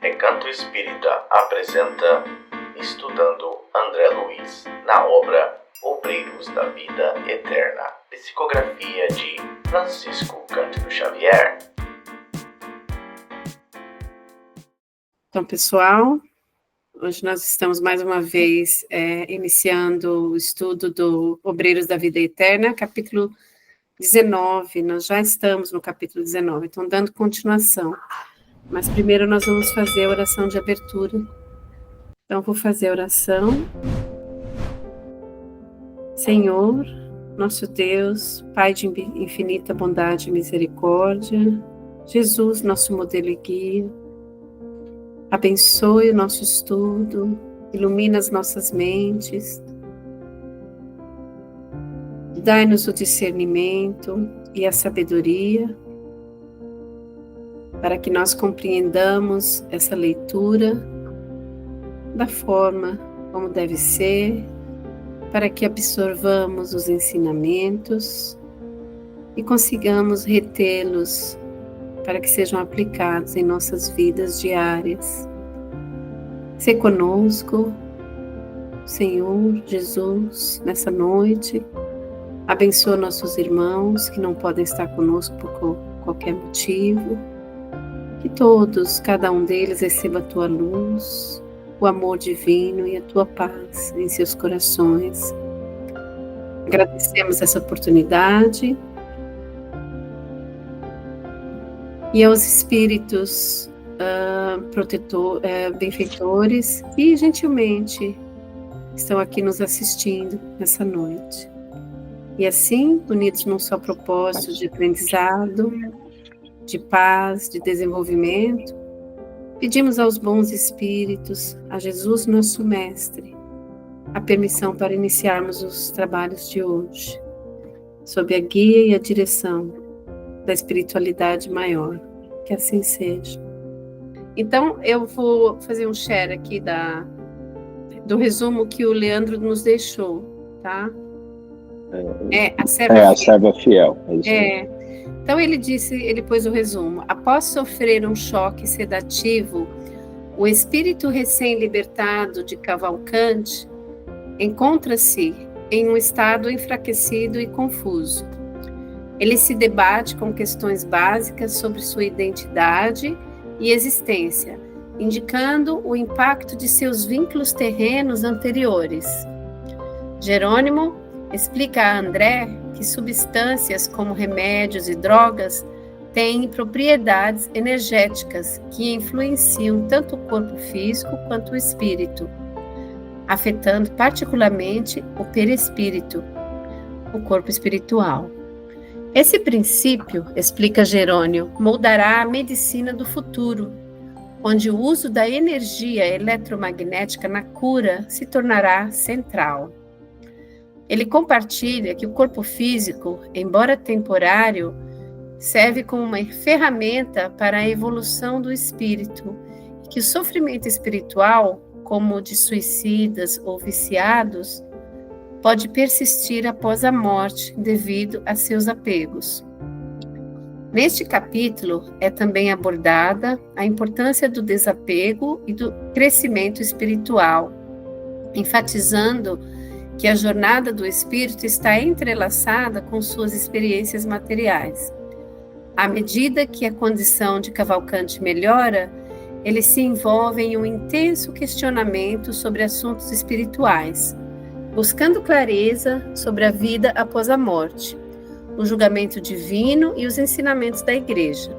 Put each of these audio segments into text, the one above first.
Recanto Espírita apresenta Estudando André Luiz, na obra Obreiros da Vida Eterna, psicografia de Francisco Cândido Xavier. Então, pessoal, hoje nós estamos mais uma vez iniciando o estudo do Obreiros da Vida Eterna, capítulo 19, nós já estamos no capítulo 19, então dando continuação. Mas primeiro nós vamos fazer a oração de abertura. Então, vou fazer a oração. Senhor, nosso Deus, Pai de infinita bondade e misericórdia, Jesus, nosso modelo e guia, abençoe o nosso estudo, ilumina as nossas mentes, dai-nos o discernimento e a sabedoria, para que nós compreendamos essa leitura da forma como deve ser, para que absorvamos os ensinamentos e consigamos retê-los para que sejam aplicados em nossas vidas diárias. Se conosco, Senhor Jesus, nessa noite, abençoa nossos irmãos que não podem estar conosco por qualquer motivo, que todos, cada um deles, receba a tua luz, o amor divino e a tua paz em seus corações. Agradecemos essa oportunidade e aos espíritos benfeitores que gentilmente estão aqui nos assistindo nessa noite. E assim, unidos num só propósito de aprendizado, de paz, de desenvolvimento, pedimos aos bons espíritos, a Jesus nosso Mestre, a permissão para iniciarmos os trabalhos de hoje, sob a guia e a direção da espiritualidade maior, que assim seja. Então, eu vou fazer um share aqui do resumo que o Leandro nos deixou, tá? A serva fiel. Então ele pôs o resumo. Após sofrer um choque sedativo, o espírito recém-libertado de Cavalcante encontra-se em um estado enfraquecido e confuso. Ele se debate com questões básicas sobre sua identidade e existência, indicando o impacto de seus vínculos terrenos anteriores. Jerônimo explica a André que substâncias como remédios e drogas têm propriedades energéticas que influenciam tanto o corpo físico quanto o espírito, afetando particularmente o perispírito, o corpo espiritual. Esse princípio, explica Jerônimo, moldará a medicina do futuro, onde o uso da energia eletromagnética na cura se tornará central. Ele compartilha que o corpo físico, embora temporário, serve como uma ferramenta para a evolução do espírito, e que o sofrimento espiritual, como o de suicidas ou viciados, pode persistir após a morte devido a seus apegos. Neste capítulo é também abordada a importância do desapego e do crescimento espiritual, enfatizando que a jornada do espírito está entrelaçada com suas experiências materiais. À medida que a condição de Cavalcante melhora, ele se envolve em um intenso questionamento sobre assuntos espirituais, buscando clareza sobre a vida após a morte, o julgamento divino e os ensinamentos da Igreja.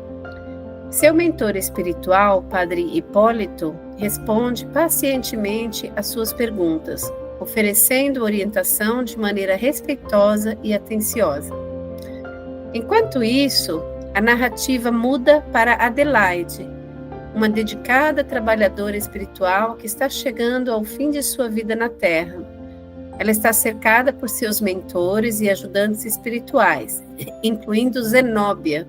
Seu mentor espiritual, Padre Hipólito, responde pacientemente às suas perguntas, oferecendo orientação de maneira respeitosa e atenciosa. Enquanto isso, a narrativa muda para Adelaide, uma dedicada trabalhadora espiritual que está chegando ao fim de sua vida na Terra. Ela está cercada por seus mentores e ajudantes espirituais, incluindo Zenóbia,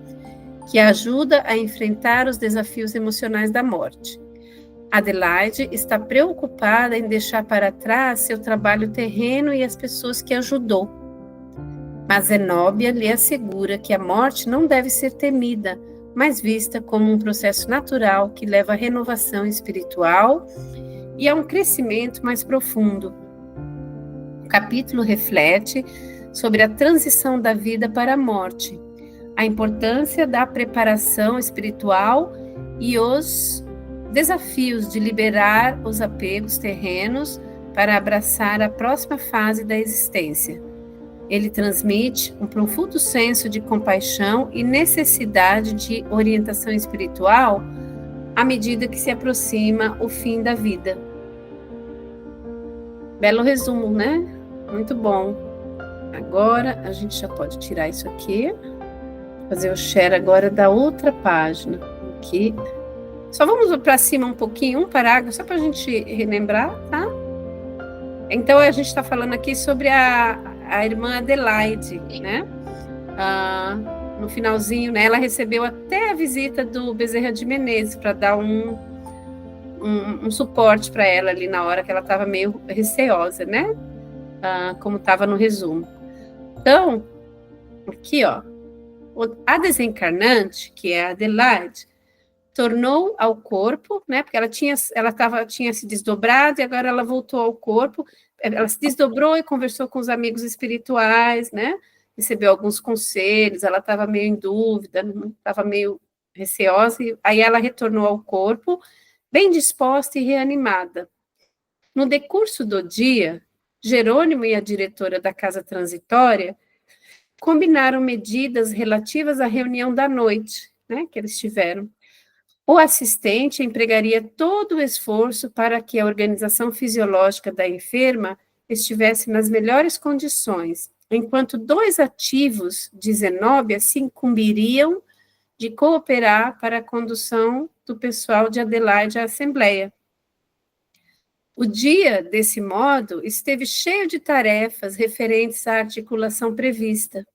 que a ajuda a enfrentar os desafios emocionais da morte. Adelaide está preocupada em deixar para trás seu trabalho terreno e as pessoas que ajudou. Mas Zenóbia lhe assegura que a morte não deve ser temida, mas vista como um processo natural que leva à renovação espiritual e a um crescimento mais profundo. O capítulo reflete sobre a transição da vida para a morte, a importância da preparação espiritual e os desafios de liberar os apegos terrenos para abraçar a próxima fase da existência. Ele transmite um profundo senso de compaixão e necessidade de orientação espiritual à medida que se aproxima o fim da vida. Belo resumo, né? Muito bom. Agora a gente já pode tirar isso aqui, fazer o share agora da outra página. Aqui. Só vamos para cima um pouquinho, um parágrafo, só para a gente relembrar, tá? Então, a gente está falando aqui sobre a irmã Adelaide, né? No finalzinho, né? Ela recebeu até a visita do Bezerra de Menezes para dar um suporte para ela ali na hora que ela estava meio receosa, né? Como estava no resumo. Então, aqui, ó, a desencarnante, que é a Adelaide, tornou ao corpo, né? Porque ela tinha se desdobrado e agora ela voltou ao corpo. Ela se desdobrou e conversou com os amigos espirituais, né? Recebeu alguns conselhos. Ela estava meio em dúvida, estava meio receosa. E aí ela retornou ao corpo, bem disposta e reanimada. No decurso do dia, Jerônimo e a diretora da casa transitória combinaram medidas relativas à reunião da noite, né? Que eles tiveram. O assistente empregaria todo o esforço para que a organização fisiológica da enferma estivesse nas melhores condições, enquanto 2 ativos de Zenóbia se incumbiriam de cooperar para a condução do pessoal de Adelaide à Assembleia. O dia, desse modo, esteve cheio de tarefas referentes à articulação prevista.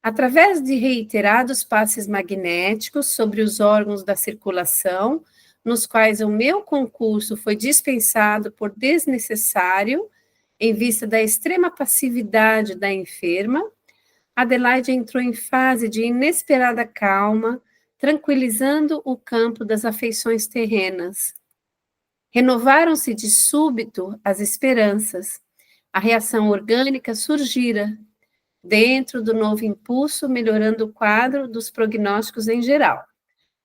Através de reiterados passes magnéticos sobre os órgãos da circulação, nos quais o meu concurso foi dispensado por desnecessário, em vista da extrema passividade da enferma, Adelaide entrou em fase de inesperada calma, tranquilizando o campo das afeições terrenas. Renovaram-se de súbito as esperanças. A reação orgânica surgira, dentro do novo impulso, melhorando o quadro dos prognósticos em geral.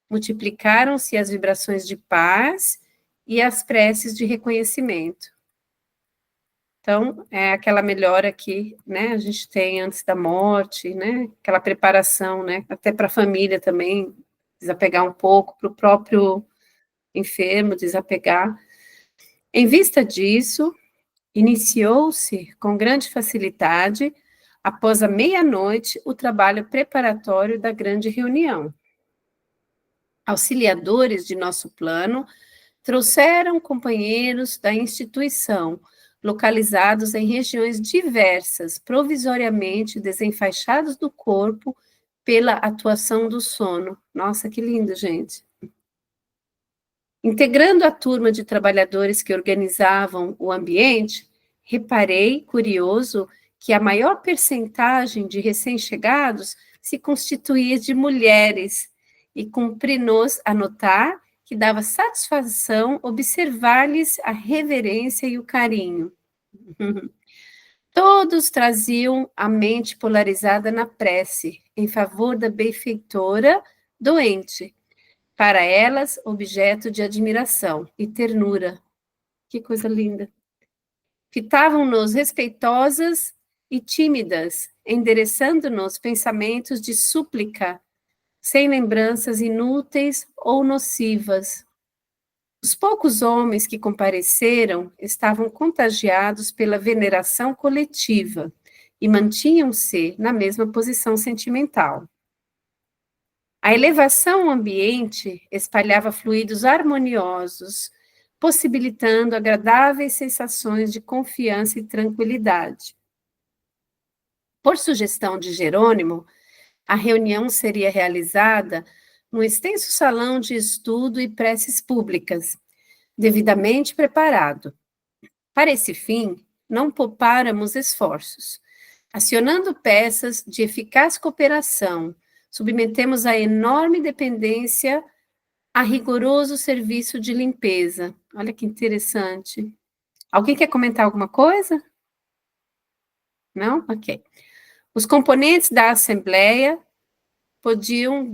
Multiplicaram-se as vibrações de paz e as preces de reconhecimento. Então, é aquela melhora que, né, a gente tem antes da morte, né, aquela preparação, né, até para a família também, desapegar um pouco, para o próprio enfermo desapegar. Em vista disso, iniciou-se com grande facilidade, após a meia-noite, o trabalho preparatório da grande reunião. Auxiliadores de nosso plano trouxeram companheiros da instituição, localizados em regiões diversas, provisoriamente desenfaixados do corpo pela atuação do sono. Nossa, que lindo, gente! Integrando a turma de trabalhadores que organizavam o ambiente, reparei, curioso, que a maior percentagem de recém-chegados se constituía de mulheres, e cumpre-nos a notar que dava satisfação observar-lhes a reverência e o carinho. Todos traziam a mente polarizada na prece, em favor da benfeitora doente, para elas objeto de admiração e ternura. Que coisa linda! Fitavam-nos respeitosas e tímidas, endereçando-nos pensamentos de súplica, sem lembranças inúteis ou nocivas. Os poucos homens que compareceram estavam contagiados pela veneração coletiva e mantinham-se na mesma posição sentimental. A elevação ambiente espalhava fluidos harmoniosos, possibilitando agradáveis sensações de confiança e tranquilidade. Por sugestão de Jerônimo, a reunião seria realizada num extenso salão de estudo e preces públicas, devidamente preparado. Para esse fim, não poupáramos esforços, acionando peças de eficaz cooperação, submetemos a enorme dependência a rigoroso serviço de limpeza. Olha que interessante. Alguém quer comentar alguma coisa? Não? Ok. Os componentes da Assembleia podiam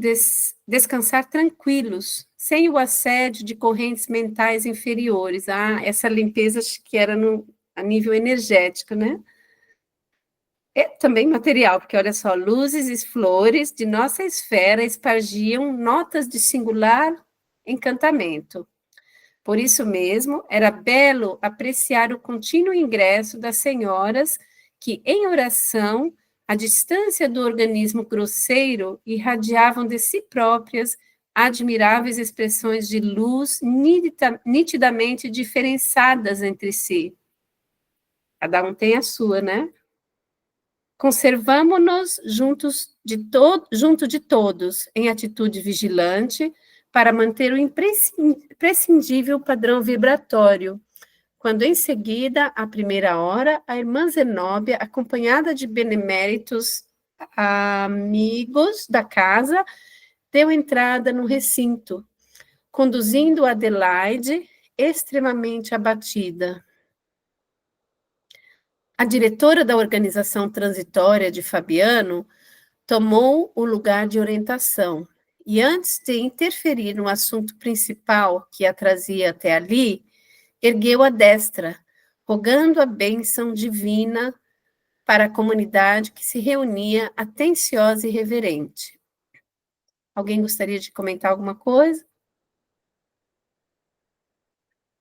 descansar tranquilos, sem o assédio de correntes mentais inferiores. Essa limpeza que era a nível energético, né? É também material, porque olha só, luzes e flores de nossa esfera espargiam notas de singular encantamento. Por isso mesmo, era belo apreciar o contínuo ingresso das senhoras que, em oração, à distância do organismo grosseiro, irradiavam de si próprias admiráveis expressões de luz nitidamente diferenciadas entre si. Cada um tem a sua, né? Conservamo-nos junto de todos, em atitude vigilante, para manter o imprescindível padrão vibratório, quando em seguida, à primeira hora, a irmã Zenóbia, acompanhada de beneméritos amigos da casa, deu entrada no recinto, conduzindo Adelaide, extremamente abatida. A diretora da organização transitória de Fabiano tomou o lugar de orientação, e antes de interferir no assunto principal que a trazia até ali, ergueu a destra, rogando a bênção divina para a comunidade que se reunia atenciosa e reverente. Alguém gostaria de comentar alguma coisa?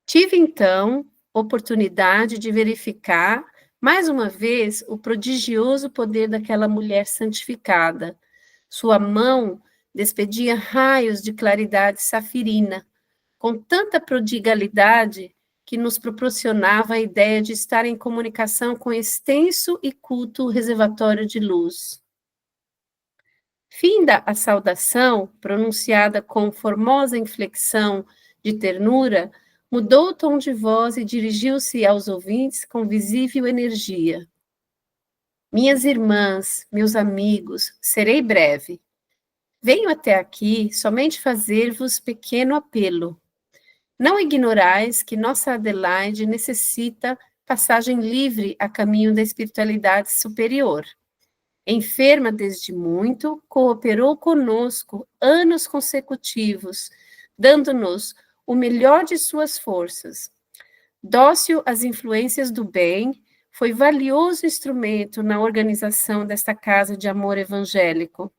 Tive, então, oportunidade de verificar, mais uma vez, o prodigioso poder daquela mulher santificada. Sua mão despedia raios de claridade safirina, com tanta prodigalidade que nos proporcionava a ideia de estar em comunicação com extenso e culto reservatório de luz. Finda a saudação, pronunciada com formosa inflexão de ternura, mudou o tom de voz e dirigiu-se aos ouvintes com visível energia. Minhas irmãs, meus amigos, serei breve. Venho até aqui somente fazer-vos pequeno apelo. Não ignorais que nossa Adelaide necessita passagem livre a caminho da espiritualidade superior. Enferma desde muito, cooperou conosco anos consecutivos, dando-nos o melhor de suas forças. Dócil às influências do bem, foi valioso instrumento na organização desta casa de amor evangélico.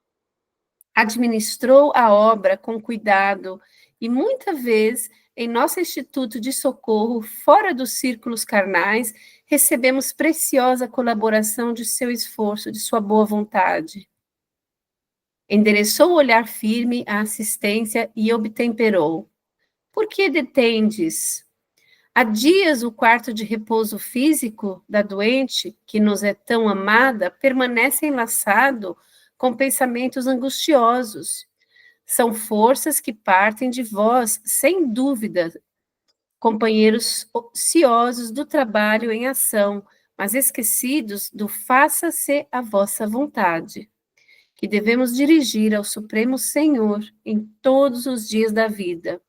Administrou a obra com cuidado e, muita vez, em nosso Instituto de Socorro, fora dos círculos carnais, recebemos preciosa colaboração de seu esforço, de sua boa vontade. Endereçou o olhar firme à assistência e obtemperou. Por que detendes? Há dias o quarto de repouso físico da doente, que nos é tão amada, permanece enlaçado com pensamentos angustiosos. São forças que partem de vós, sem dúvida, companheiros ociosos do trabalho em ação, mas esquecidos do faça-se a vossa vontade, que devemos dirigir ao Supremo Senhor em todos os dias da vida.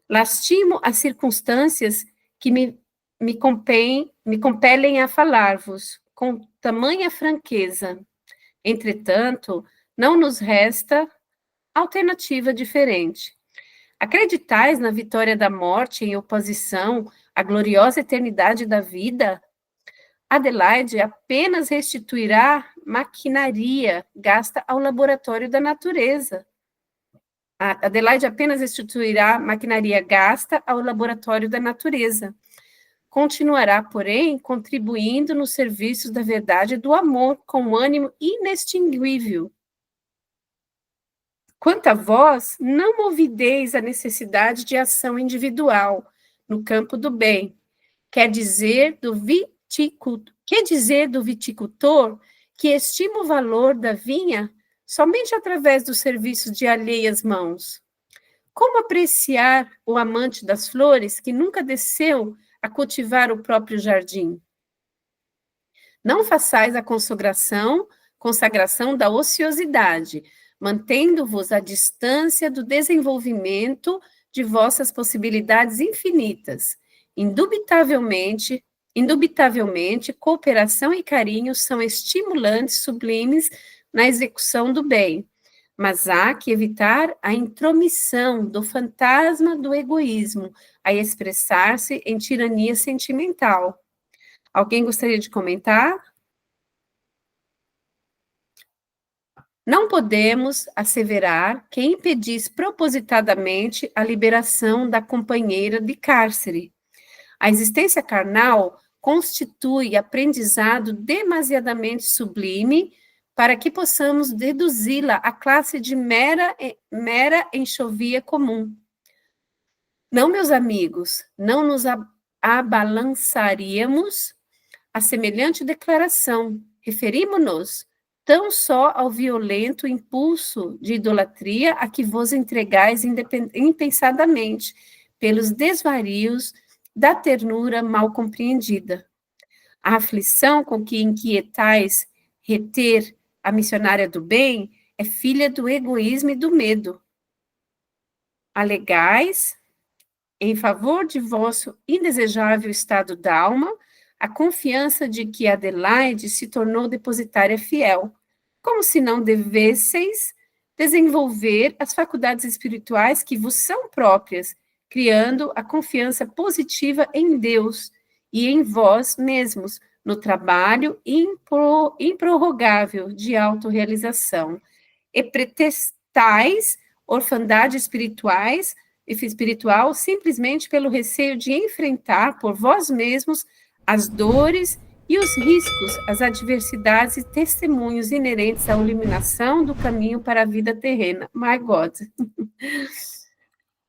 Lastimo as circunstâncias que me compelem a falar-vos com tamanha franqueza. Entretanto, não nos resta alternativa diferente. Acreditais na vitória da morte em oposição à gloriosa eternidade da vida? Adelaide apenas restituirá maquinaria gasta ao laboratório da natureza. Adelaide apenas restituirá maquinaria gasta ao laboratório da natureza. Continuará, porém, contribuindo nos serviços da verdade e do amor com ânimo inextinguível. Quanto a vós, não movideis a necessidade de ação individual no campo do bem. Quer dizer do viticultor que estima o valor da vinha somente através do serviço de alheias mãos? Como apreciar o amante das flores que nunca desceu a cultivar o próprio jardim? Não façais a consagração da ociosidade, mantendo-vos à distância do desenvolvimento de vossas possibilidades infinitas. Indubitavelmente, cooperação e carinho são estimulantes sublimes na execução do bem, mas há que evitar a intromissão do fantasma do egoísmo, a expressar-se em tirania sentimental. Alguém gostaria de comentar? Não podemos asseverar que impedis propositadamente a liberação da companheira de cárcere. A existência carnal constitui aprendizado demasiadamente sublime para que possamos deduzi-la à classe de mera enxovia comum. Não, meus amigos, não nos abalançaríamos a semelhante declaração. Referimo-nos tão só ao violento impulso de idolatria a que vos entregais impensadamente, pelos desvarios da ternura mal compreendida. A aflição com que inquietais reter a missionária do bem é filha do egoísmo e do medo. Alegais, em favor de vosso indesejável estado d'alma, a confiança de que Adelaide se tornou depositária fiel, como se não devesseis desenvolver as faculdades espirituais que vos são próprias, criando a confiança positiva em Deus e em vós mesmos, no trabalho improrrogável de autorrealização. E pretestais orfandade espiritual simplesmente pelo receio de enfrentar por vós mesmos as dores e os riscos, as adversidades e testemunhos inerentes à iluminação do caminho para a vida terrena. My God.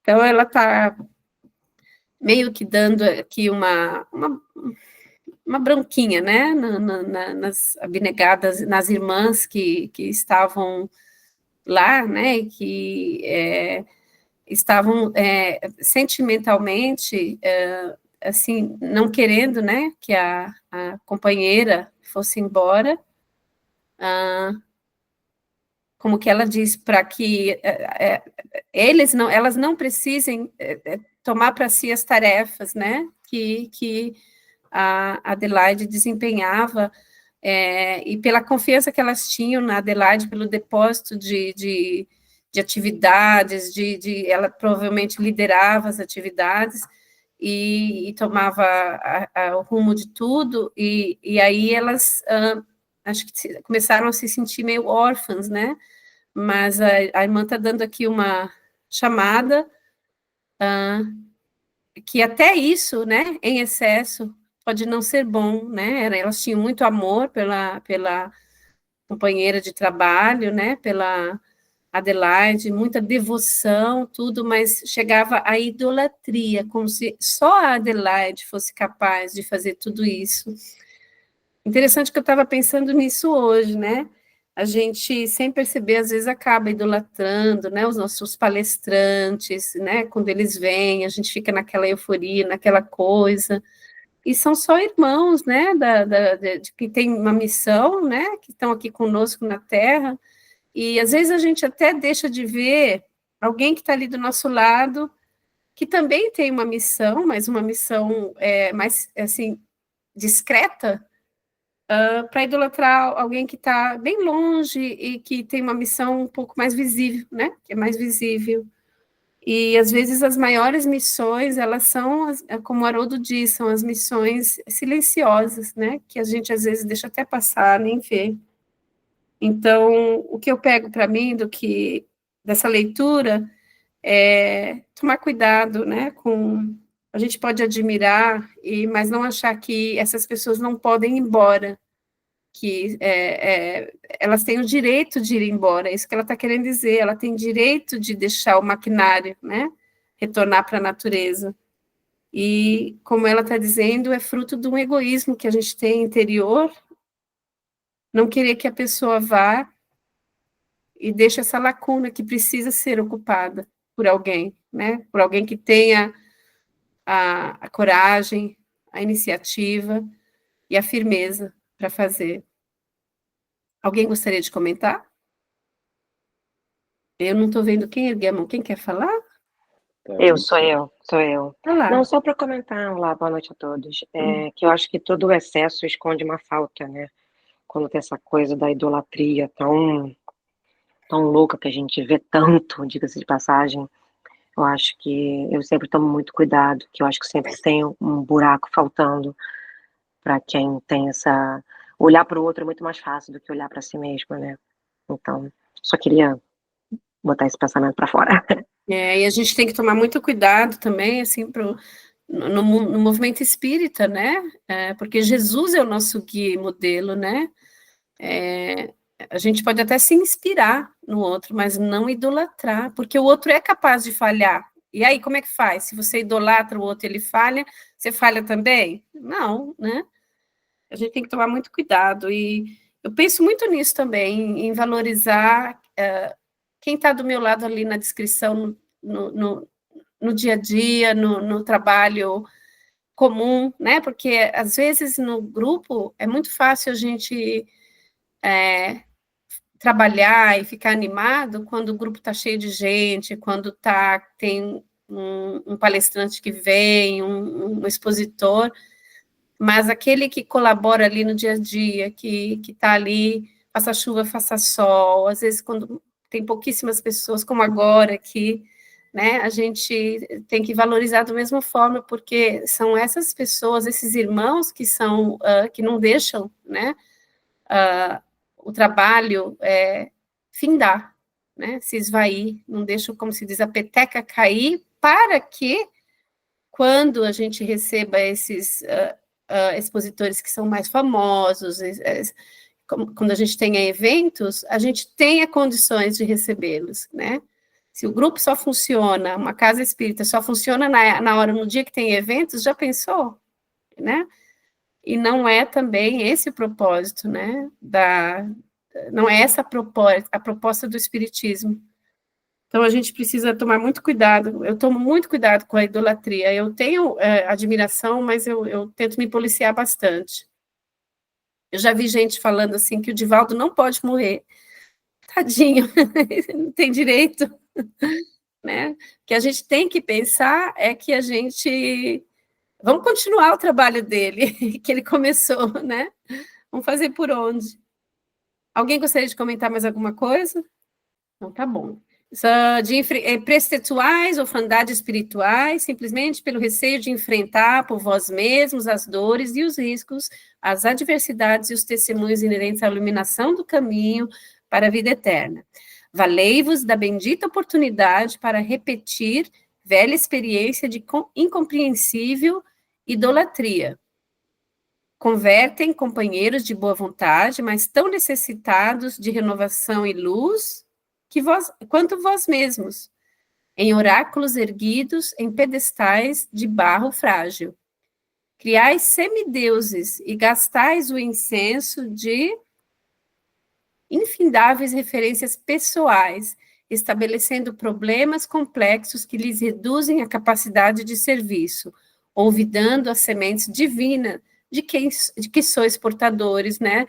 Então, ela está meio que dando aqui uma bronquinha, né, nas abnegadas, nas irmãs que estavam lá, né, e que estavam sentimentalmente, assim, não querendo, né, que a companheira fosse embora, como que ela diz, para que elas não precisem tomar para si as tarefas, né, que a Adelaide desempenhava, e pela confiança que elas tinham na Adelaide, pelo depósito de atividades, ela provavelmente liderava as atividades e tomava o rumo de tudo, e aí elas acho que começaram a se sentir meio órfãs, né? Mas a irmã está dando aqui uma chamada que até isso, né, em excesso, pode não ser bom, né? Elas tinham muito amor pela companheira de trabalho, né? Pela Adelaide, muita devoção, tudo, mas chegava à idolatria, como se só a Adelaide fosse capaz de fazer tudo isso. Interessante que eu estava pensando nisso hoje, né? A gente, sem perceber, às vezes acaba idolatrando, né, os nossos palestrantes, né, quando eles vêm, a gente fica naquela euforia, naquela coisa, e são só irmãos, né, de que tem uma missão, né, que estão aqui conosco na Terra, e às vezes a gente até deixa de ver alguém que está ali do nosso lado, que também tem uma missão, mas uma missão mais, assim, discreta, para idolatrar alguém que está bem longe e que tem uma missão um pouco mais visível, né? Que é mais visível. E às vezes as maiores missões, elas são, como o Haroldo diz, são as missões silenciosas, né? Que a gente às vezes deixa até passar, nem vê. Então, o que eu pego para mim dessa leitura é tomar cuidado, né? A gente pode admirar, mas não achar que essas pessoas não podem ir embora, que elas têm o direito de ir embora, é isso que ela está querendo dizer, ela tem direito de deixar o maquinário, né, retornar para a natureza, e como ela está dizendo, é fruto de um egoísmo que a gente tem interior, não querer que a pessoa vá e deixe essa lacuna que precisa ser ocupada por alguém, né, por alguém que tenha a coragem, a iniciativa e a firmeza para fazer. Alguém gostaria de comentar? Eu não estou vendo quem ergueu a mão. Quem quer falar? Sou eu. Olá. Não, só para comentar, olá, boa noite a todos, que eu acho que todo o excesso esconde uma falta, né? Quando tem essa coisa da idolatria tão louca que a gente vê tanto, diga-se de passagem, eu acho que eu sempre tomo muito cuidado, que eu acho que sempre tem um buraco faltando para quem tem essa... Olhar para o outro é muito mais fácil do que olhar para si mesmo, né? Então, só queria botar esse pensamento para fora. E a gente tem que tomar muito cuidado também, assim, no movimento espírita, né? Porque Jesus é o nosso guia e modelo, né? A gente pode até se inspirar no outro, mas não idolatrar, porque o outro é capaz de falhar. E aí, como é que faz? Se você idolatra o outro e ele falha, você falha também? Não, né? A gente tem que tomar muito cuidado. E eu penso muito nisso também, em valorizar quem está do meu lado ali na descrição, no dia a dia, no trabalho comum, né? Porque às vezes no grupo é muito fácil a gente trabalhar e ficar animado quando o grupo está cheio de gente, quando tem um palestrante que vem, um expositor, mas aquele que colabora ali no dia a dia, que está ali, faça chuva, faça sol, às vezes quando tem pouquíssimas pessoas, como agora aqui, né, a gente tem que valorizar da mesma forma, porque são essas pessoas, esses irmãos que são, que não deixam, né, o trabalho findar, né, se esvair, não deixam, como se diz, a peteca cair, para que, quando a gente receba esses expositores que são mais famosos, quando a gente tenha eventos, a gente tenha condições de recebê-los, né? Se o grupo só funciona, uma casa espírita só funciona na hora, no dia que tem eventos, já pensou, né? E não é também esse o propósito, né? Não é essa a proposta do Espiritismo. Então, a gente precisa tomar muito cuidado. Eu tomo muito cuidado com a idolatria. Eu tenho admiração, mas eu tento me policiar bastante. Eu já vi gente falando assim que o Divaldo não pode morrer. Tadinho, não tem direito, né? O que a gente tem que pensar é que a gente... Vamos continuar o trabalho dele, que ele começou, né? Vamos fazer por onde? Alguém gostaria de comentar mais alguma coisa? Então, tá bom. Preceptuais, orfandades espirituais, simplesmente pelo receio de enfrentar por vós mesmos as dores e os riscos, as adversidades e os testemunhos inerentes à iluminação do caminho para a vida eterna. Valei-vos da bendita oportunidade para repetir velha experiência de incompreensível idolatria. Convertem companheiros de boa vontade, mas tão necessitados de renovação e luz quanto vós mesmos, em oráculos erguidos em pedestais de barro frágil. Criais semideuses e gastais o incenso de infindáveis referências pessoais, estabelecendo problemas complexos que lhes reduzem a capacidade de serviço, olvidando as sementes divinas de que sois portadores, né?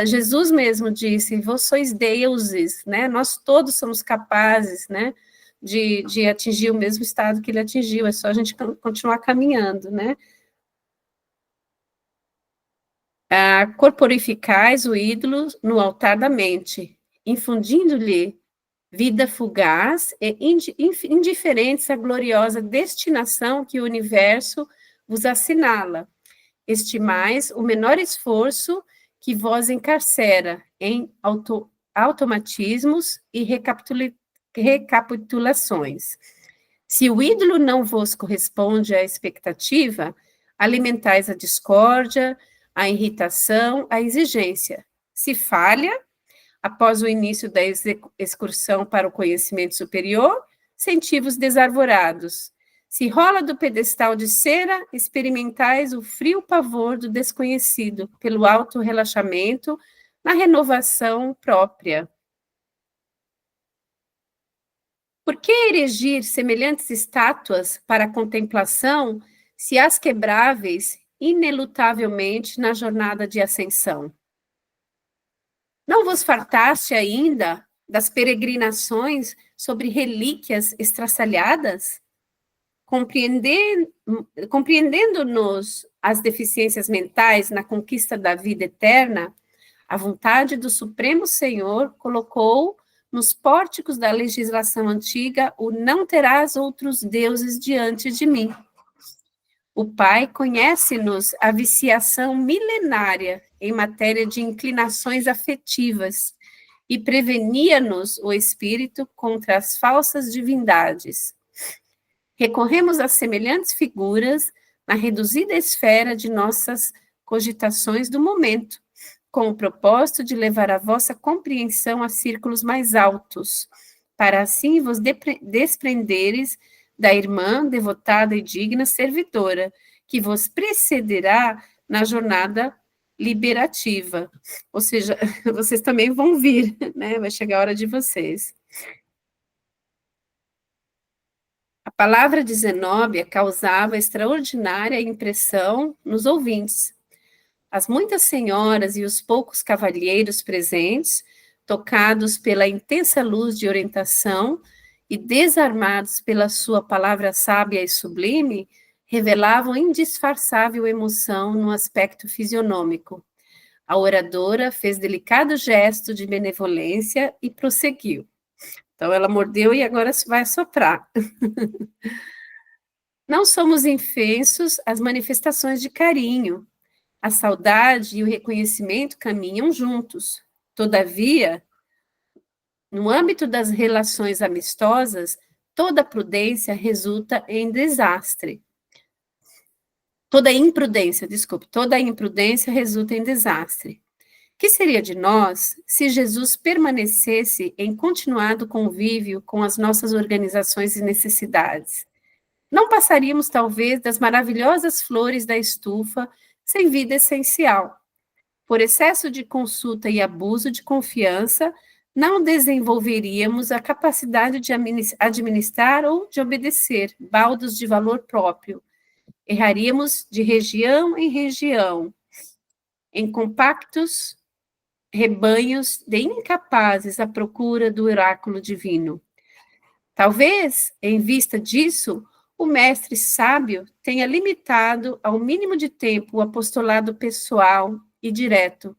Jesus mesmo disse, vós sois deuses, né? Nós todos somos capazes, né? De atingir o mesmo estado que ele atingiu, é só a gente continuar caminhando, né? Corporificais o ídolo no altar da mente, infundindo-lhe vida fugaz e indiferentes à gloriosa destinação que o universo vos assinala. Estimais o menor esforço que vós encarcera em automatismos e recapitulações. Se o ídolo não vos corresponde à expectativa, alimentais a discórdia, a irritação, a exigência. Se falha, após o início da excursão para o conhecimento superior, senti-vos desarvorados. Se rola do pedestal de cera, experimentais o frio pavor do desconhecido, pelo alto relaxamento, na renovação própria. Por que erigir semelhantes estátuas para a contemplação, se as quebráveis inelutavelmente na jornada de ascensão? Não vos fartaste ainda das peregrinações sobre relíquias estraçalhadas? Compreendendo-nos as deficiências mentais na conquista da vida eterna, a vontade do Supremo Senhor colocou nos pórticos da legislação antiga o não terás outros deuses diante de mim. O Pai conhece-nos a viciação milenária em matéria de inclinações afetivas e prevenia-nos o espírito contra as falsas divindades. Recorremos a semelhantes figuras na reduzida esfera de nossas cogitações do momento, com o propósito de levar a vossa compreensão a círculos mais altos, para assim vos desprenderes da irmã devotada e digna servidora, que vos precederá na jornada liberativa. Ou seja, vocês também vão vir, né? Vai chegar a hora de vocês. A palavra de Zenóbia causava extraordinária impressão nos ouvintes. As muitas senhoras e os poucos cavalheiros presentes, tocados pela intensa luz de orientação e desarmados pela sua palavra sábia e sublime, revelavam indisfarçável emoção no aspecto fisionômico. A oradora fez delicado gesto de benevolência e prosseguiu. Então, ela mordeu e agora vai assoprar. Não somos infensos às manifestações de carinho. A saudade e o reconhecimento caminham juntos. Todavia, no âmbito das relações amistosas, toda prudência resulta em desastre. Toda imprudência resulta em desastre. Que seria de nós se Jesus permanecesse em continuado convívio com as nossas organizações e necessidades? Não passaríamos, talvez, das maravilhosas flores da estufa sem vida essencial. Por excesso de consulta e abuso de confiança, não desenvolveríamos a capacidade de administrar ou de obedecer baldos de valor próprio. Erraríamos de região em região, em compactos rebanhos de incapazes à procura do oráculo divino. Talvez, em vista disso, o mestre sábio tenha limitado ao mínimo de tempo o apostolado pessoal e direto,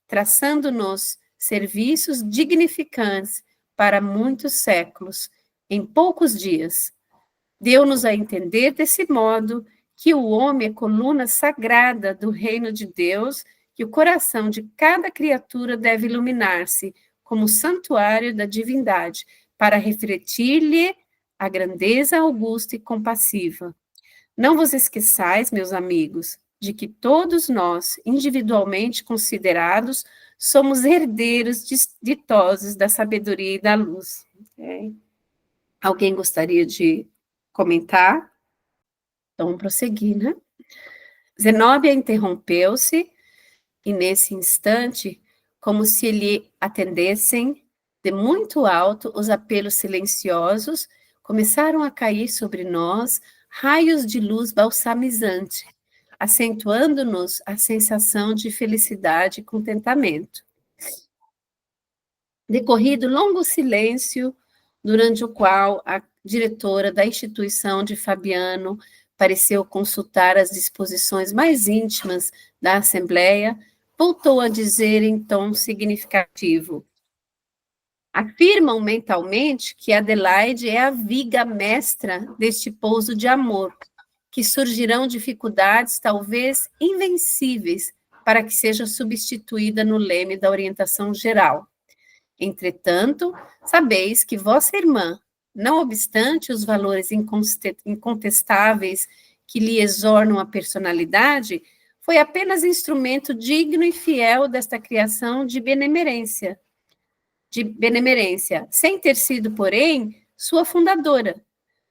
traçando-nos serviços dignificantes para muitos séculos, em poucos dias. Deu-nos a entender, desse modo, que o homem é coluna sagrada do reino de Deus, que o coração de cada criatura deve iluminar-se como santuário da divindade, para refletir-lhe a grandeza augusta e compassiva. Não vos esqueçais, meus amigos, de que todos nós, individualmente considerados, somos herdeiros ditosos da sabedoria e da luz. Alguém gostaria de comentar? Então, vamos prosseguir, né? Zenóbia interrompeu-se, e nesse instante, como se lhe atendessem de muito alto os apelos silenciosos, começaram a cair sobre nós raios de luz balsamizante, acentuando-nos a sensação de felicidade e contentamento. Decorrido longo silêncio, durante o qual a diretora da instituição de Fabiano pareceu consultar as disposições mais íntimas da Assembleia, voltou a dizer em tom significativo: afirmam mentalmente que Adelaide é a viga mestra deste pouso de amor, que surgirão dificuldades talvez invencíveis para que seja substituída no leme da orientação geral. Entretanto, sabeis que vossa irmã, não obstante os valores incontestáveis que lhe exornam a personalidade, foi apenas instrumento digno e fiel desta criação de benemerência, sem ter sido, porém, sua fundadora.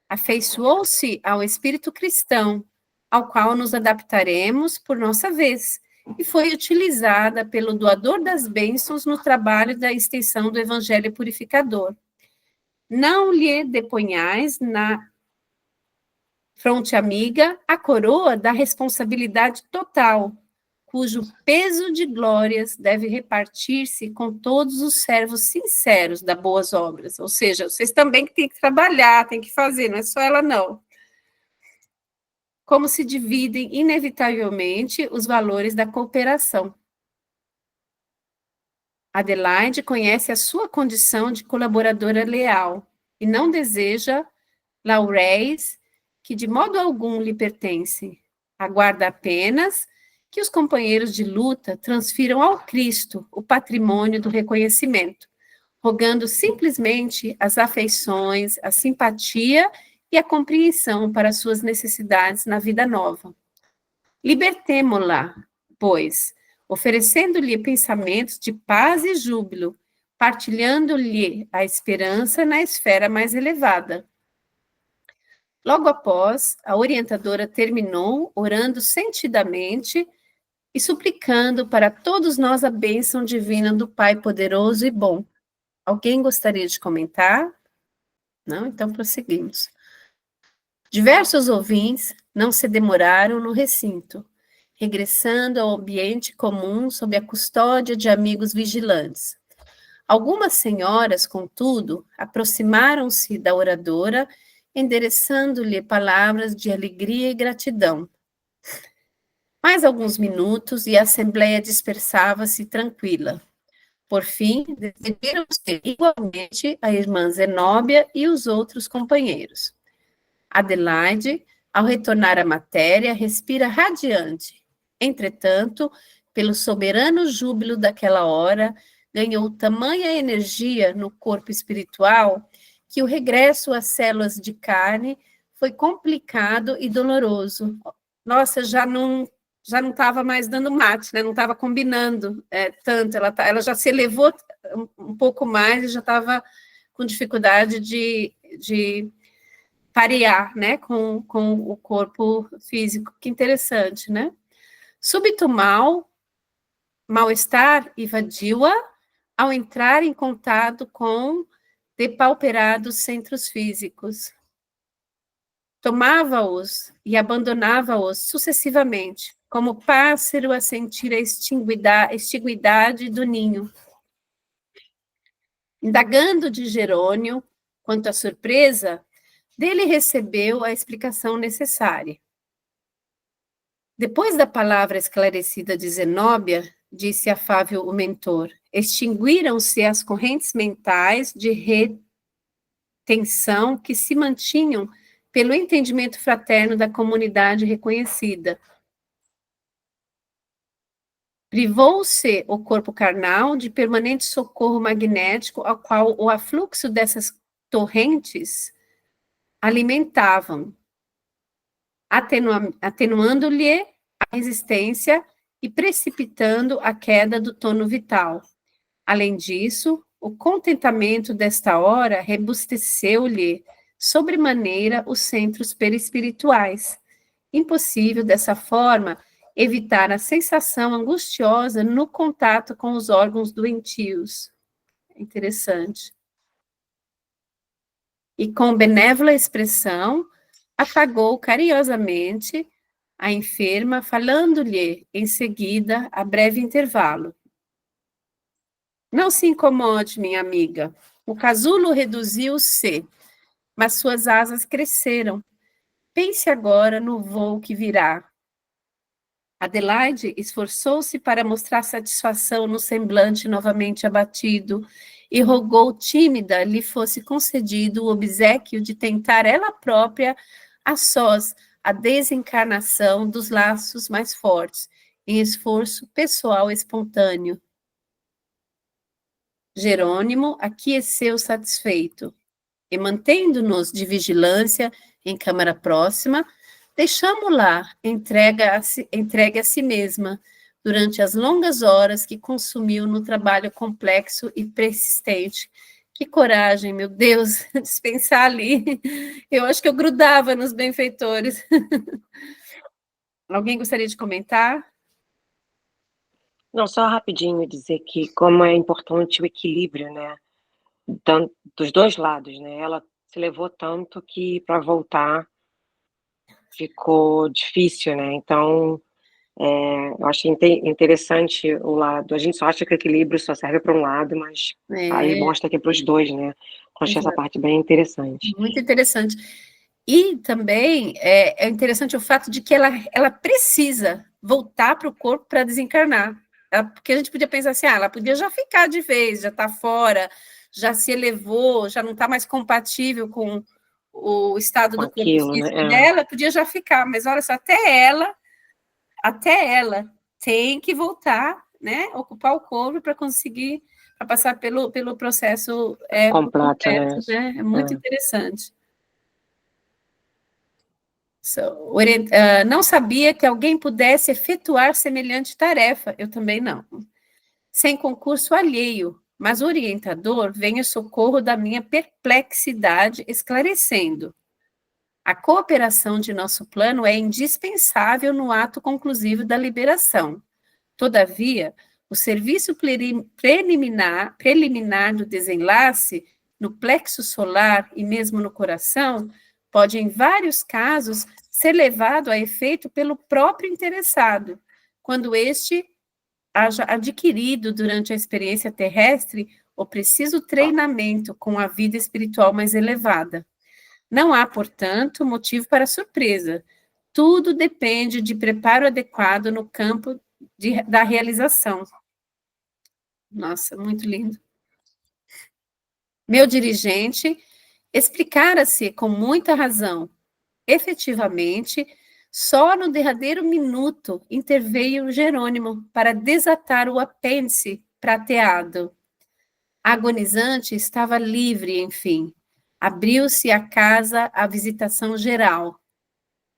Afeiçoou-se ao espírito cristão, ao qual nos adaptaremos por nossa vez, e foi utilizada pelo doador das bênçãos no trabalho da extensão do evangelho purificador. Não lhe deponhais na fronte amiga a coroa da responsabilidade total, cujo peso de glórias deve repartir-se com todos os servos sinceros das boas obras. Ou seja, vocês também têm que trabalhar, têm que fazer, não é só ela, não. Como se dividem, inevitavelmente, os valores da cooperação. Adelaide conhece a sua condição de colaboradora leal e não deseja lauréis que de modo algum lhe pertencem. Aguarda apenas que os companheiros de luta transfiram ao Cristo o patrimônio do reconhecimento, rogando simplesmente as afeições, a simpatia e a compreensão para suas necessidades na vida nova. Libertemo-la, pois, oferecendo-lhe pensamentos de paz e júbilo, partilhando-lhe a esperança na esfera mais elevada. Logo após, a orientadora terminou orando sentidamente e suplicando para todos nós a bênção divina do Pai poderoso e bom. Alguém gostaria de comentar? Não? Então prosseguimos. Diversos ouvintes não se demoraram no recinto, regressando ao ambiente comum sob a custódia de amigos vigilantes. Algumas senhoras, contudo, aproximaram-se da oradora, endereçando-lhe palavras de alegria e gratidão. Mais alguns minutos e a assembleia dispersava-se tranquila. Por fim, despediram-se igualmente a irmã Zenóbia e os outros companheiros. Adelaide, ao retornar à matéria, respira radiante. Entretanto, pelo soberano júbilo daquela hora, ganhou tamanha energia no corpo espiritual que o regresso às células de carne foi complicado e doloroso. Nossa, já não estava mais dando mate, né? Não estava combinando tanto. Ela já se elevou um pouco mais e já estava com dificuldade de parear, né, com o corpo físico. Que interessante, né? Súbito mal-estar invadiu-a ao entrar em contato com depauperados centros físicos. Tomava-os e abandonava-os sucessivamente, como pássaro a sentir a exiguidade do ninho. Indagando de Jerônimo quanto à surpresa, dele recebeu a explicação necessária. Depois da palavra esclarecida de Zenóbia, disse afável o mentor, extinguiram-se as correntes mentais de retenção que se mantinham pelo entendimento fraterno da comunidade reconhecida. Privou-se o corpo carnal de permanente socorro magnético ao qual o afluxo dessas torrentes alimentavam, atenuando-lhe a resistência e precipitando a queda do tono vital. Além disso, o contentamento desta hora rebusteceu-lhe sobremaneira os centros perispirituais. Impossível, dessa forma, evitar a sensação angustiosa no contato com os órgãos doentios. Interessante. E com benévola expressão, afagou carinhosamente a enferma, falando-lhe em seguida a breve intervalo. Não se incomode, minha amiga. O casulo reduziu-se, mas suas asas cresceram. Pense agora no voo que virá. Adelaide esforçou-se para mostrar satisfação no semblante novamente abatido e rogou tímida lhe fosse concedido o obséquio de tentar ela própria, a sós, a desencarnação dos laços mais fortes, em esforço pessoal espontâneo. Jerônimo aqueceu satisfeito, e mantendo-nos de vigilância em câmara próxima, deixamo-la entregue a si mesma, durante as longas horas que consumiu no trabalho complexo e persistente. Que coragem, meu Deus, dispensar ali. Eu acho que eu grudava nos benfeitores. Alguém gostaria de comentar? Não, só rapidinho dizer que como é importante o equilíbrio, né? Dos dois lados, né? Ela se levou tanto que para voltar ficou difícil, né? Então, Eu acho interessante o lado, a gente só acha que o equilíbrio só serve para um lado, mas aí É, mostra que é para os dois, né? Então, achei essa exato. parte bem interessante. Muito interessante. E também é interessante o fato de que ela precisa voltar para o corpo para desencarnar. Porque a gente podia pensar assim, ela podia já ficar de vez, já está fora, já se elevou, já não está mais compatível com o estado Com do corpo aquilo, né? físico dela, podia já ficar, mas olha só, até ela tem que voltar, né, ocupar o corpo para conseguir para passar pelo processo por Completa, né? completo, né? É muito É. interessante. Não sabia que alguém pudesse efetuar semelhante tarefa, eu também não, sem concurso alheio, mas o orientador vem em socorro da minha perplexidade, esclarecendo. A cooperação de nosso plano é indispensável no ato conclusivo da liberação. Todavia, o serviço preliminar do desenlace, no plexo solar e mesmo no coração, pode, em vários casos, ser levado a efeito pelo próprio interessado, quando este haja adquirido durante a experiência terrestre o preciso treinamento com a vida espiritual mais elevada. Não há, portanto, motivo para surpresa. Tudo depende de preparo adequado no campo da realização. Nossa, muito lindo. Meu dirigente explicara-se com muita razão. Efetivamente, só no derradeiro minuto interveio Jerônimo para desatar o apêndice prateado. A agonizante estava livre, enfim. Abriu-se a casa à visitação geral.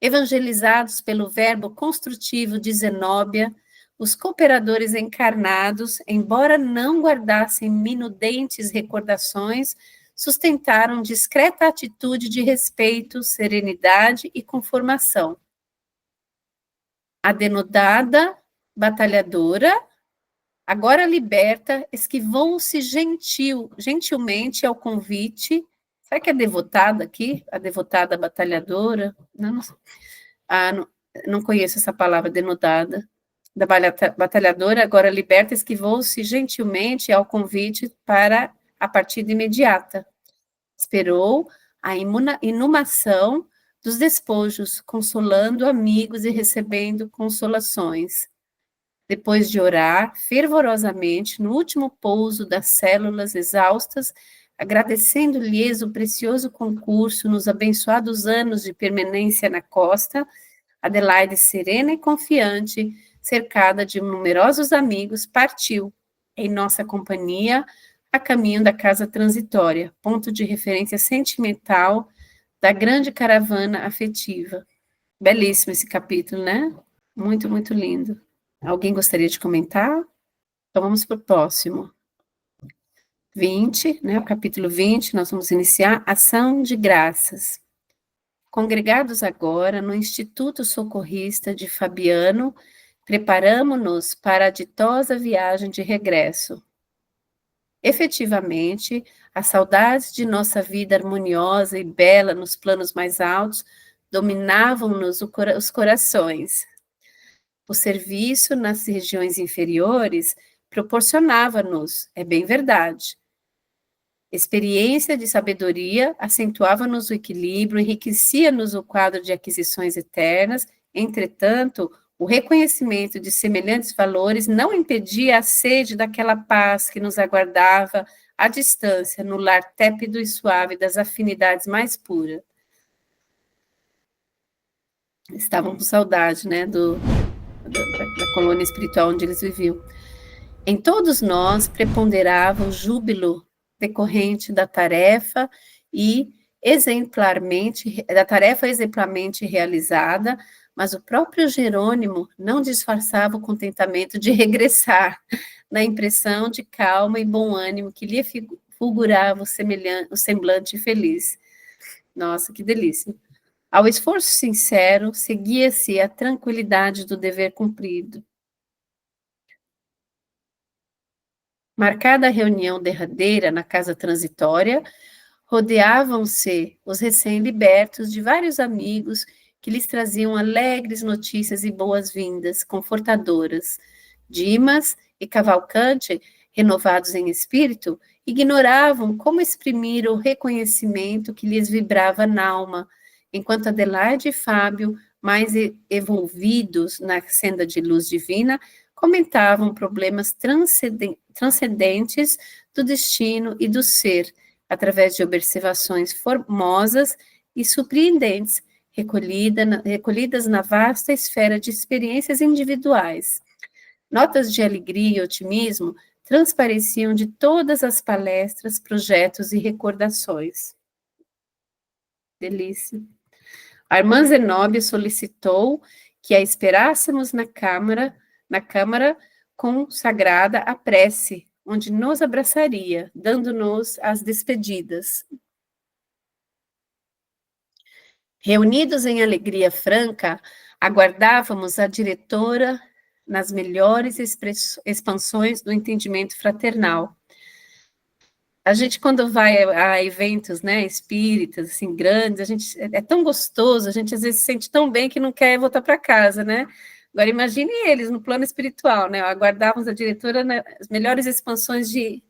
Evangelizados pelo verbo construtivo de Zenóbia, os cooperadores encarnados, embora não guardassem minudentes recordações, sustentaram discreta atitude de respeito, serenidade e conformação. A denudada batalhadora, agora liberta, esquivou-se gentilmente ao convite. Será que é devotada aqui? A devotada batalhadora? Não sei. Não conheço essa palavra, denudada. Da batalhadora, agora liberta, esquivou-se gentilmente ao convite para a partida imediata. Esperou a inumação dos despojos, consolando amigos e recebendo consolações. Depois de orar fervorosamente no último pouso das células exaustas, agradecendo-lhes o precioso concurso nos abençoados anos de permanência na costa, Adelaide, serena e confiante, cercada de numerosos amigos, partiu, em nossa companhia, a caminho da casa transitória, ponto de referência sentimental da grande caravana afetiva. Belíssimo esse capítulo, né? Muito, muito lindo. Alguém gostaria de comentar? Então vamos para o próximo. 20, né? O capítulo 20, nós vamos iniciar ação de graças. Congregados agora no Instituto Socorrista de Fabiano, preparamo-nos para a ditosa viagem de regresso. Efetivamente, as saudades de nossa vida harmoniosa e bela nos planos mais altos dominavam-nos os corações. O serviço nas regiões inferiores proporcionava-nos, é bem verdade, experiência de sabedoria, acentuava-nos o equilíbrio, enriquecia-nos o quadro de aquisições eternas, entretanto, o reconhecimento de semelhantes valores não impedia a sede daquela paz que nos aguardava à distância, no lar tépido e suave das afinidades mais puras. Estavam com saudade, né, da colônia espiritual onde eles viviam. Em todos nós preponderava o júbilo decorrente da tarefa exemplarmente realizada, mas o próprio Jerônimo não disfarçava o contentamento de regressar, na impressão de calma e bom ânimo que lhe fulgurava o semblante feliz. Nossa, que delícia! Ao esforço sincero, seguia-se a tranquilidade do dever cumprido. Marcada a reunião derradeira na casa transitória, rodeavam-se os recém-libertos de vários amigos que lhes traziam alegres notícias e boas-vindas, confortadoras. Dimas e Cavalcante, renovados em espírito, ignoravam como exprimir o reconhecimento que lhes vibrava na alma, enquanto Adelaide e Fábio, mais envolvidos na senda de luz divina, comentavam problemas transcendentes do destino e do ser, através de observações formosas e surpreendentes, recolhidas na vasta esfera de experiências individuais. Notas de alegria e otimismo transpareciam de todas as palestras, projetos e recordações. Delícia. A irmã Zenóbia solicitou que a esperássemos na câmara consagrada à prece, onde nos abraçaria, dando-nos as despedidas. Reunidos em alegria franca, aguardávamos a diretora nas melhores expansões do entendimento fraternal. A gente, quando vai a eventos, né, espíritas, assim, grandes, a gente, é tão gostoso, a gente às vezes se sente tão bem que não quer voltar para casa, né? Agora, imagine eles no plano espiritual, né? Aguardávamos a diretora nas melhores expansões de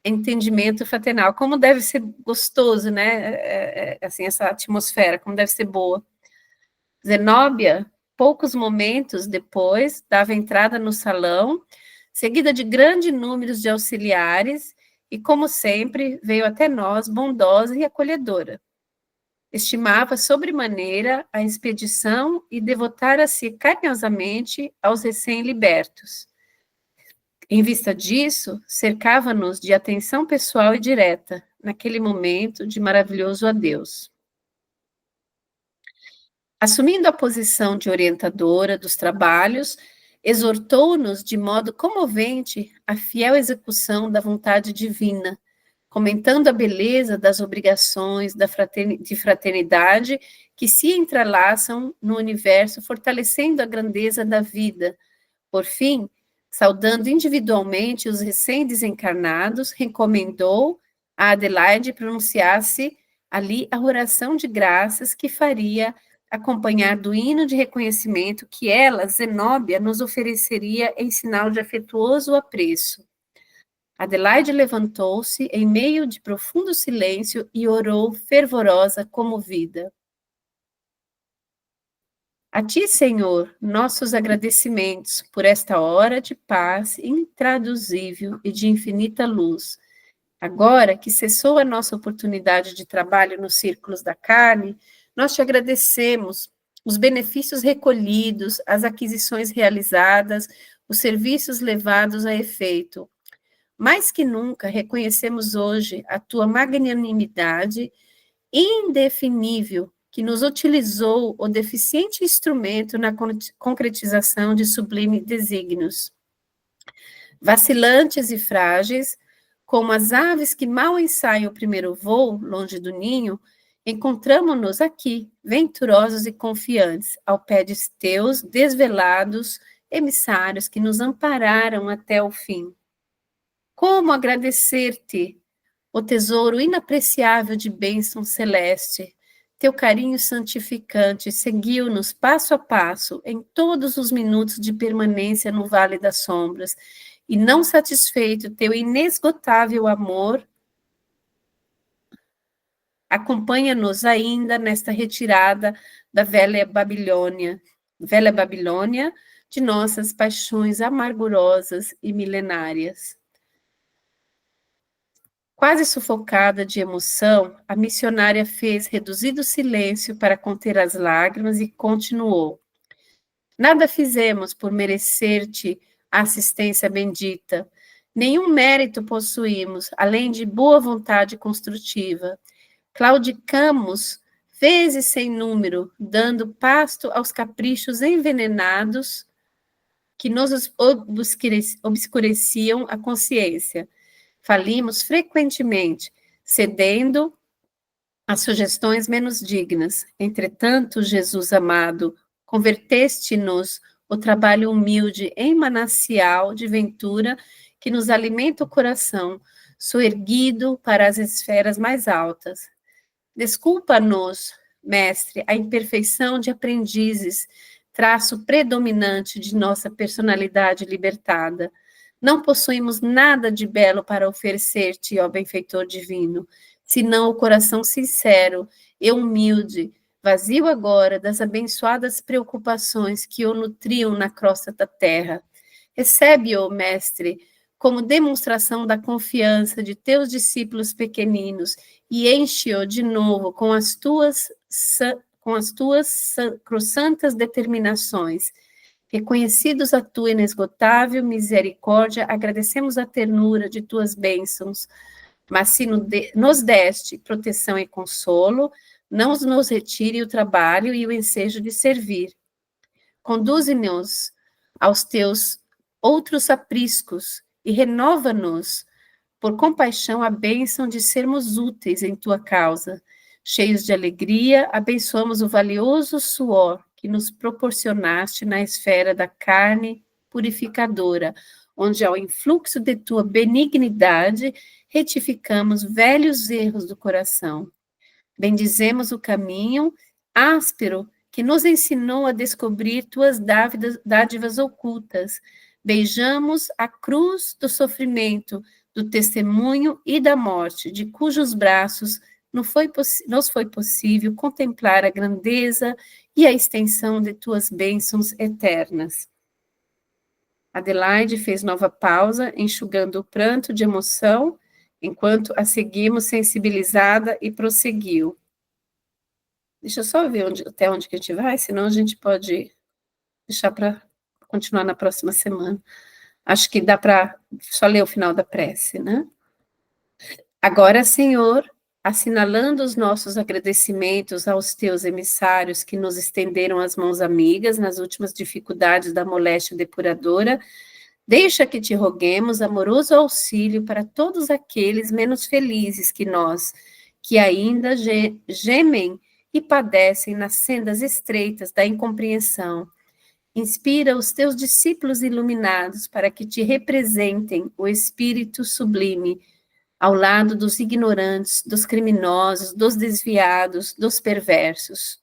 entendimento fraternal. Como deve ser gostoso, né? Assim, essa atmosfera, como deve ser boa. Zenóbia, poucos momentos depois, dava entrada no salão, seguida de grande número de auxiliares, e, como sempre, veio até nós bondosa e acolhedora. Estimava sobremaneira a expedição e devotara-se carinhosamente aos recém-libertos. Em vista disso, cercava-nos de atenção pessoal e direta, naquele momento de maravilhoso adeus. Assumindo a posição de orientadora dos trabalhos, exortou-nos de modo comovente à fiel execução da vontade divina, comentando a beleza das obrigações de fraternidade que se entrelaçam no universo, fortalecendo a grandeza da vida. Por fim, saudando individualmente os recém-desencarnados, recomendou a Adelaide pronunciasse ali a oração de graças que faria acompanhar do hino de reconhecimento que ela, Zenóbia, nos ofereceria em sinal de afetuoso apreço. Adelaide levantou-se em meio de profundo silêncio e orou fervorosa, comovida. A ti, Senhor, nossos agradecimentos por esta hora de paz intraduzível e de infinita luz. Agora que cessou a nossa oportunidade de trabalho nos círculos da carne, nós te agradecemos os benefícios recolhidos, as aquisições realizadas, os serviços levados a efeito. Mais que nunca, reconhecemos hoje a tua magnanimidade indefinível que nos utilizou o deficiente instrumento na concretização de sublimes desígnios. Vacilantes e frágeis, como as aves que mal ensaiam o primeiro voo, longe do ninho, encontramo-nos aqui, venturosos e confiantes, ao pé de teus desvelados emissários que nos ampararam até o fim. Como agradecer-te, o tesouro inapreciável de bênção celeste, teu carinho santificante seguiu-nos passo a passo em todos os minutos de permanência no Vale das Sombras, e não satisfeito teu inesgotável amor, acompanha-nos ainda nesta retirada da velha Babilônia de nossas paixões amargurosas e milenárias. Quase sufocada de emoção, a missionária fez reduzido silêncio para conter as lágrimas e continuou. Nada fizemos por merecer-te a assistência bendita. Nenhum mérito possuímos, além de boa vontade construtiva. Claudicamos vezes sem número, dando pasto aos caprichos envenenados que nos obscureciam a consciência. Falimos frequentemente, cedendo a sugestões menos dignas. Entretanto, Jesus amado, converteste-nos o trabalho humilde em manancial de ventura que nos alimenta o coração, soerguido para as esferas mais altas. Desculpa-nos Mestre, a imperfeição de aprendizes, traço predominante de nossa personalidade libertada. Não possuímos nada de belo para oferecer-te, ó benfeitor divino, senão o coração sincero e humilde, vazio agora das abençoadas preocupações que o nutriam na crosta da terra. Recebe-o, mestre, como demonstração da confiança de teus discípulos pequeninos e enche-o de novo com as tuas sacrossantas determinações. Reconhecidos a tua inesgotável misericórdia, agradecemos a ternura de tuas bênçãos, mas se nos deste proteção e consolo, não nos retire o trabalho e o ensejo de servir. Conduze-nos aos teus outros apriscos e renova-nos, por compaixão, a bênção de sermos úteis em tua causa. Cheios de alegria, abençoamos o valioso suor que nos proporcionaste na esfera da carne purificadora, onde ao influxo de tua benignidade retificamos velhos erros do coração. Bendizemos o caminho áspero que nos ensinou a descobrir tuas dádivas ocultas. Beijamos a cruz do sofrimento, do testemunho e da morte, de cujos braços nos foi possível contemplar a grandeza e a extensão de tuas bênçãos eternas. Adelaide fez nova pausa, enxugando o pranto de emoção, enquanto a seguimos sensibilizada e prosseguiu. Deixa eu só ver até onde que a gente vai, senão a gente pode deixar para continuar na próxima semana. Acho que dá para só ler o final da prece, né? Agora, Senhor, assinalando os nossos agradecimentos aos teus emissários que nos estenderam as mãos amigas nas últimas dificuldades da moléstia depuradora, deixa que te roguemos amoroso auxílio para todos aqueles menos felizes que nós, que ainda gemem e padecem nas sendas estreitas da incompreensão. Inspira os teus discípulos iluminados para que te representem o Espírito sublime, ao lado dos ignorantes, dos criminosos, dos desviados, dos perversos.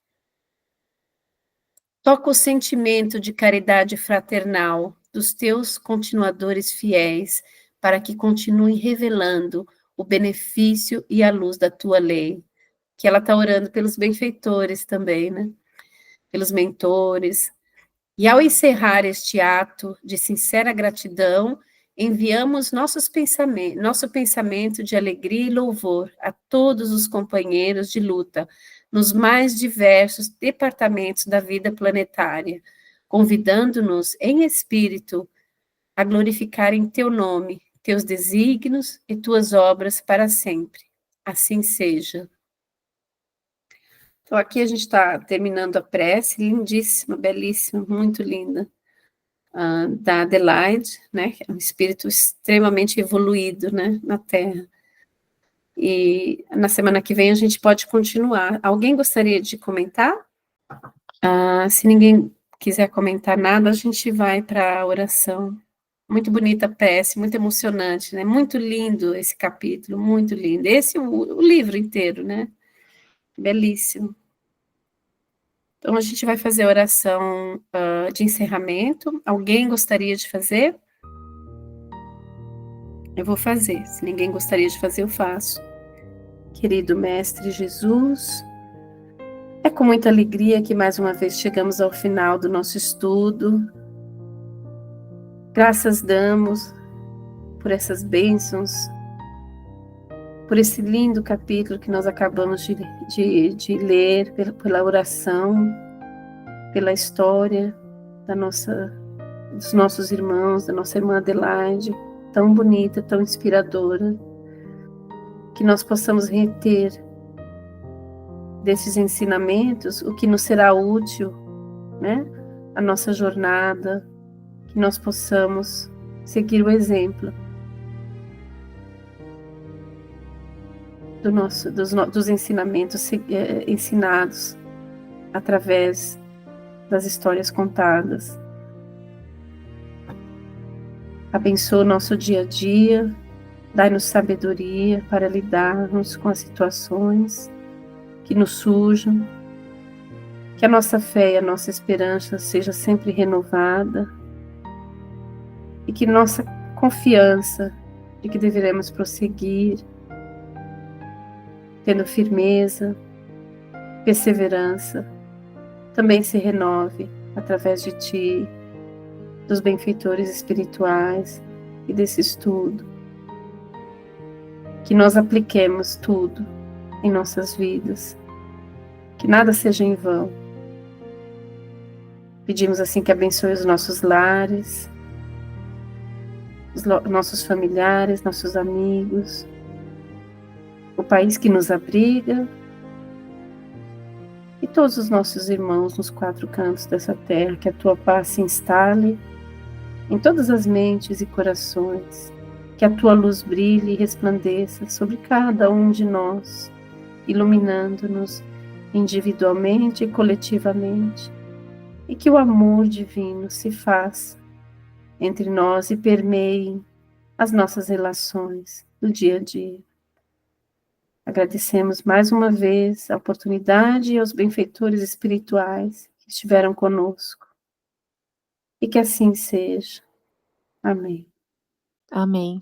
Toca o sentimento de caridade fraternal dos teus continuadores fiéis, para que continuem revelando o benefício e a luz da tua lei. Que ela está orando pelos benfeitores também, né? Pelos mentores. E ao encerrar este ato de sincera gratidão, enviamos nosso pensamento de alegria e louvor a todos os companheiros de luta, nos mais diversos departamentos da vida planetária, convidando-nos em espírito a glorificar em teu nome, teus desígnios e tuas obras para sempre. Assim seja. Então, aqui a gente está terminando a prece, lindíssima, belíssima, muito linda, da Adelaide, né, que é um espírito extremamente evoluído, né, na Terra. E na semana que vem a gente pode continuar. Alguém gostaria de comentar? Se ninguém quiser comentar nada, a gente vai para a oração. Muito bonita a prece, muito emocionante, né, muito lindo esse capítulo, muito lindo. Esse, o livro inteiro, né, belíssimo. Então, a gente vai fazer a oração de encerramento. Alguém gostaria de fazer? Eu vou fazer. Se ninguém gostaria de fazer, eu faço. Querido Mestre Jesus, é com muita alegria que mais uma vez chegamos ao final do nosso estudo. Graças damos por essas bênçãos, por esse lindo capítulo que nós acabamos de ler, pela oração, pela história dos nossos irmãos, da nossa irmã Adelaide, tão bonita, tão inspiradora, que nós possamos reter desses ensinamentos o que nos será útil, né? A nossa jornada, que nós possamos seguir o exemplo dos ensinamentos ensinados através das histórias contadas. Abençoa o nosso dia a dia, dai-nos sabedoria para lidarmos com as situações que nos surjam, Que a nossa fé e a nossa esperança seja sempre renovada e que nossa confiança de que deveremos prosseguir, tendo firmeza, perseverança, também se renove através de Ti, dos benfeitores espirituais e desse estudo. Que nós apliquemos tudo em nossas vidas, que nada seja em vão. Pedimos assim que abençoe os nossos lares, nossos familiares, nossos amigos, o país que nos abriga e todos os nossos irmãos nos 4 cantos dessa terra, que a Tua paz se instale em todas as mentes e corações, que a Tua luz brilhe e resplandeça sobre cada um de nós, iluminando-nos individualmente e coletivamente, e que o amor divino se faça entre nós e permeie as nossas relações do dia a dia. Agradecemos mais uma vez a oportunidade e aos benfeitores espirituais que estiveram conosco. E que assim seja. Amém. Amém.